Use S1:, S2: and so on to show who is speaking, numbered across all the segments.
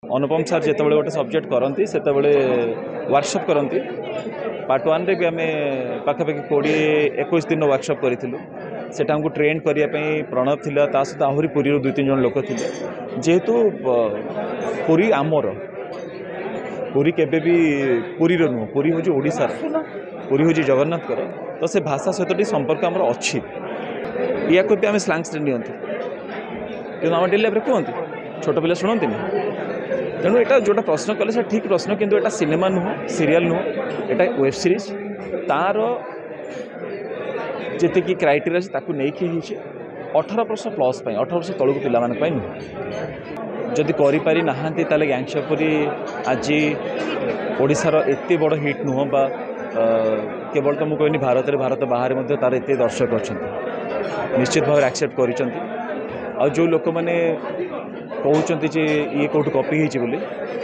S1: अनुपम सार जिते गोटे सब्जेक्ट करती से वर्कशॉप करती पार्ट 1 रे भी आम पाखापाखि 20-21 दिन वर्कशॉप करूँ से ट्रेन करने प्रणव थिला ता सहित आहरी पुरी 2-3 जन लोक थे जेहेतु पुरी आमर पुरी केबे भी पुरी नुह पुरी हूँ ओडिशार पुरी हूँ जगन्नाथ तो से भाषा सहित संपर्क आमर अच्छी या भी आम स्लांग्स नियंती कि आम डेली लाइफ कहते छोट पिला शुणती तेणु यहाँ जोटा प्रश्न कले से ठीक प्रश्न किंतु एटा सिनेमा नुह सीरियल नुह एटा वेब सीरीज तार जिते कि क्राइटेरिया अच्छे ताकू नहीं 18 वर्ष प्लस 18 वर्ष तलू पिला नुह जदि करी ना गैंगस्टरपुरी आज ओडिशार एते बड़ हिट नुह बा केवल तो मुझे कहनी भारत बाहर तार एत दर्शक अच्छा निश्चित भाव एक्सेप्ट कर जो लोक मैंने कहते जे ये कौट कॉपी होती बोली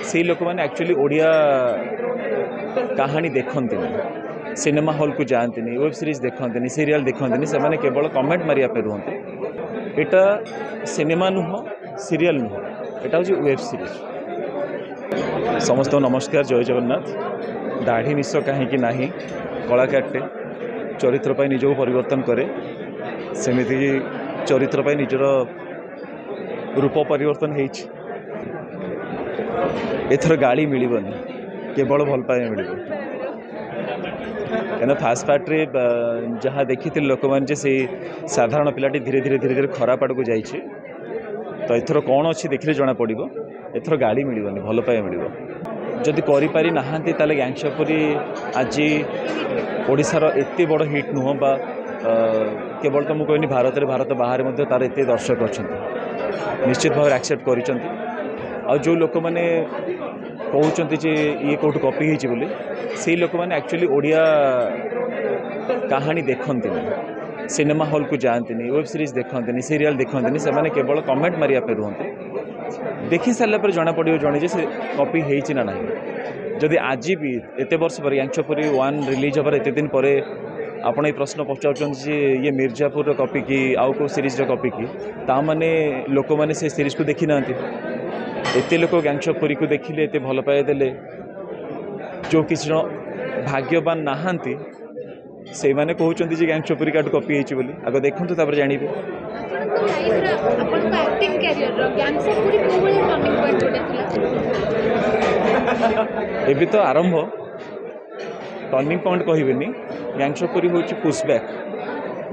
S1: से लोक मैंने एक्चुअली ओडिया कहानी देखती सिनेमा हॉल को जाती वेब सीरीज देखती सीरियल देखती से मैंने केवल कमेंट मारिया पे रुहते एटा सिनेमा नुह सीरियल नुह एटा हूँ वेब सीरीज। समस्त नमस्कार, जय जगन्नाथ। दाढ़ी निश कहीं ना कलाकारटे चरित्र निजक परिवर्तन करे सेमिति चरित्र निजर रूप परिवर्तन एथर गाड़ी मिलबनी केवल भल पाए मिल क्या फास्ट पार्ट रे जहाँ देखी लोक मैंने से साधारण पिलाटी धीरे धीरे धीरे धीरे खराब आड़ को जाइए तो एथर कौन अच्छी देखिले जना पड़ो एथर गाड़ी मिलबनी भल पाए मिल जदि करी ना गैंगस्टरपुरी आज ओडिशार एते बड़ हिट नुह बा केवल तो मुझे कहनी भारत बाहर तार एत दर्शक अच्छा निश्चित भाव एक्सेप्ट कर जो लोक मैंने कहते जे ये कौट कॉपी होती बोली से लोक मैंने एक्चुअली ओडिया कहानी देखती सिनेमा हॉल को जाती वेब सीरीज देखती सीरियल देखती से मैंने केवल कमेंट मारिया पे रुहते देखी सारा जना पड़ो जड़े से कॉपी होती ना जदि आज भी एत वर्ष पर गैंगस्टरपुरी 1 रिलीज हबार एत दिन पर आपण ये प्रश्न पचार ये मिर्जापुर कॉपी की आउ को सीरीज कॉपी की ताने लोक मैंने से सीरीज को देखी ना एत लोक गैंगस्टरपुरी को देखिले एत भल पाए देले जो किसी जन भाग्यवान नहांती से माने कहते जे गैंगस्टरपुरी कार्ड कॉपी होती बोली आगे देखूँ तापर जानिबे। एबी तो आरंभ टर्निंग पॉइंट कहबेनी गैंगस्टरपुरी हूँ पुशबैक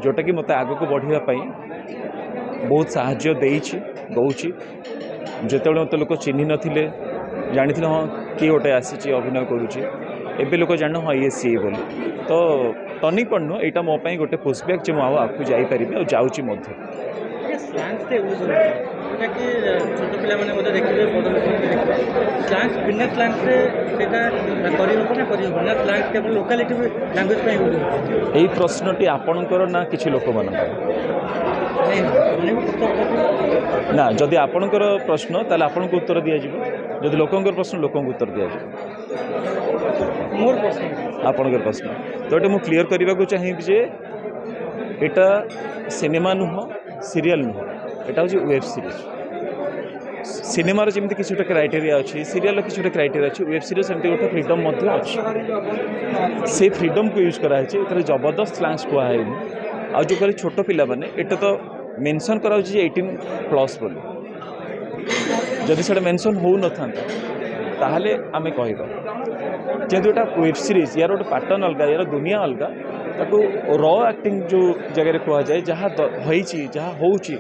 S1: जोटा कि मत आग को बढ़ापी बहुत साहाय्य दौची जिते मत लोक चिन्ह नथिले जानी हाँ किए गोटे आसी अभिनय करुच्ची एबे लोक जान हाँ ये सी बोली तो टर्निंग पॉइंट नुह यहाँ मोपाई गोटे पुशबैक जो मुझे आगे जापरि और जाऊँगी यही प्रश्नटी आपणकर ना किसी लोक मान ना जदि आपणकर प्रश्न ताले आपन को उत्तर दिया जदि लोकंकर प्रश्न लोक उत्तर दिया
S2: मोर प्रश्न
S1: आपणकर प्रश्न तो ये मुझे क्लीयर करने को चाहिए जे एटा सिनेमा नुह सीरियल नुह एटा हूँ वेब सीरीज सिनेमार जमी किसी गोटे क्राइटेरिया अच्छी सीरियल किसी गोटे क्राइटेरिया अच्छी वेब सीरीज सेमती गोटे फ्रीडम अच्छी से फ्रीडम को यूज कराई जबरदस्त स्लैंग्स कहनी आ जो कह छोट पिला माने एटा तो मेंशन करा 18+ बोली जदि से मेंशन हो न था ताहले आमे कहबा जेहेतु एटा वेब सीरीज यार गोटे पैटर्न अलग यार दुनिया अलग ताको रॉ एक्टिंग जो जगह कह जाए जहाँ जहाँ होची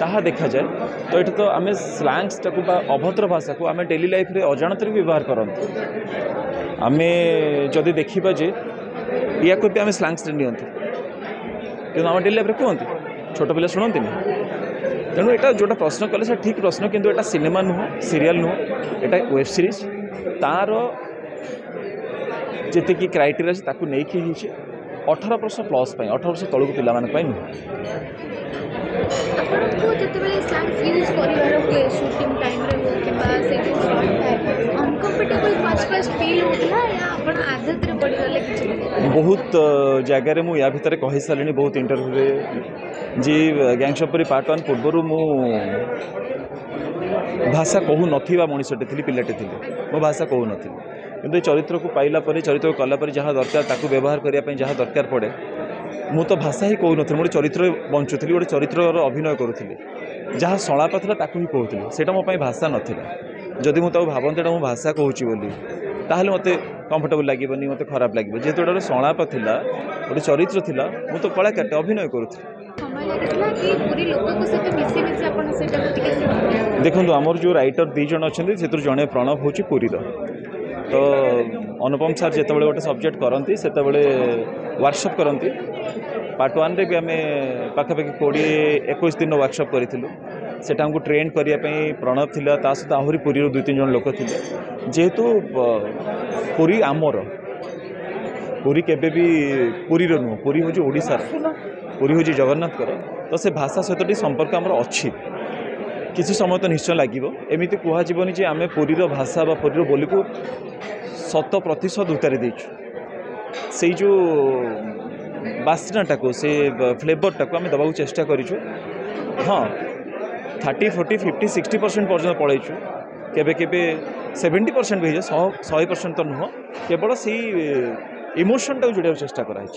S1: ताहा देखा जाए तो ये तो आम स्लैंग्स टाक अभद्र भाषा को आम डेली लाइफ रे अजाणत भी व्यवहार करते आम जदि देखा जे या भी आम स्लैंग्स नियंती कि आम डेली लाइफ कहते छोट पिला शुणती तेणु यहाँ जोटा प्रश्न कले से ठीक प्रश्न किंतु एटा सिनेमा नुह सीरियल नुह एटा वेब सीरीज तार जिते कि क्राइटेरिया अच्छे ताकू नहीं 18 वर्ष प्लस 18 वर्ष तलू पिला बहुत जगार मुझे या भितर कही सारे बहुत इंटरव्यू जी गैंगस्टरपुरी पार्ट 1 पूर्व भाषा कहू नथिबा मनुष्यटे थी पिलाटे थी मो भाषा कहू नी किंतु ये चरित्र को पाइला चरित्र को कलापर जहाँ दरकार ताकू व्यवहार करने जहाँ दरकार पड़े मु तो भाषा ही कहू नी गोटे चरित्र बंचुली गोटे चरित्र अभिनय करुली जहाँ सलाप था ताकू ही कहूली सेटा मो भाषा नाला जदि मुझे भावती एटा मो भाषा कहूँ बोली ताहले मत कंफर्टेबल लगे मत खराब लगे जेहेतु गोटे सलाप था गोटे चरित्र था मु तो कलाकार अभिनय करुली देखो आमर जो राइटर दी जन अच्छा से जड़े प्रणव हूँ पुरी तो अनुपम सार जिते गोटे सब्जेक्ट करती से वर्कशॉप करती पार्ट 1 रे भी आम पाखापाखि 20-21 दिन वर्कशॉप करूँ सेटा हमको ट्रेन करने प्रणव थिला ता सहित आहरी पुरी 2-3 जन लोक थे जेहेतु पुरी आमर पुरी केबे भी पुरी नुह पुरी हूँ ओडिशार पुरी हूँ जगन्नाथ तो से भाषा सहित संपर्क आमर अच्छी किसी समय तो निश्चय लगे एमती कहनी जे आम पुरीर भाषा बा पुरीर बोली को 100% उतारी देचु से जो बास्नाटा को से फ्लेवरटा को आम दबाक चेष्टा करूँ हाँ 30-40-50-60% पर्यटन पलैचु केबे केबे 70% भी 100% तो नुह केवल से इमोशन टाक जोड़ा चेष्टा कराई।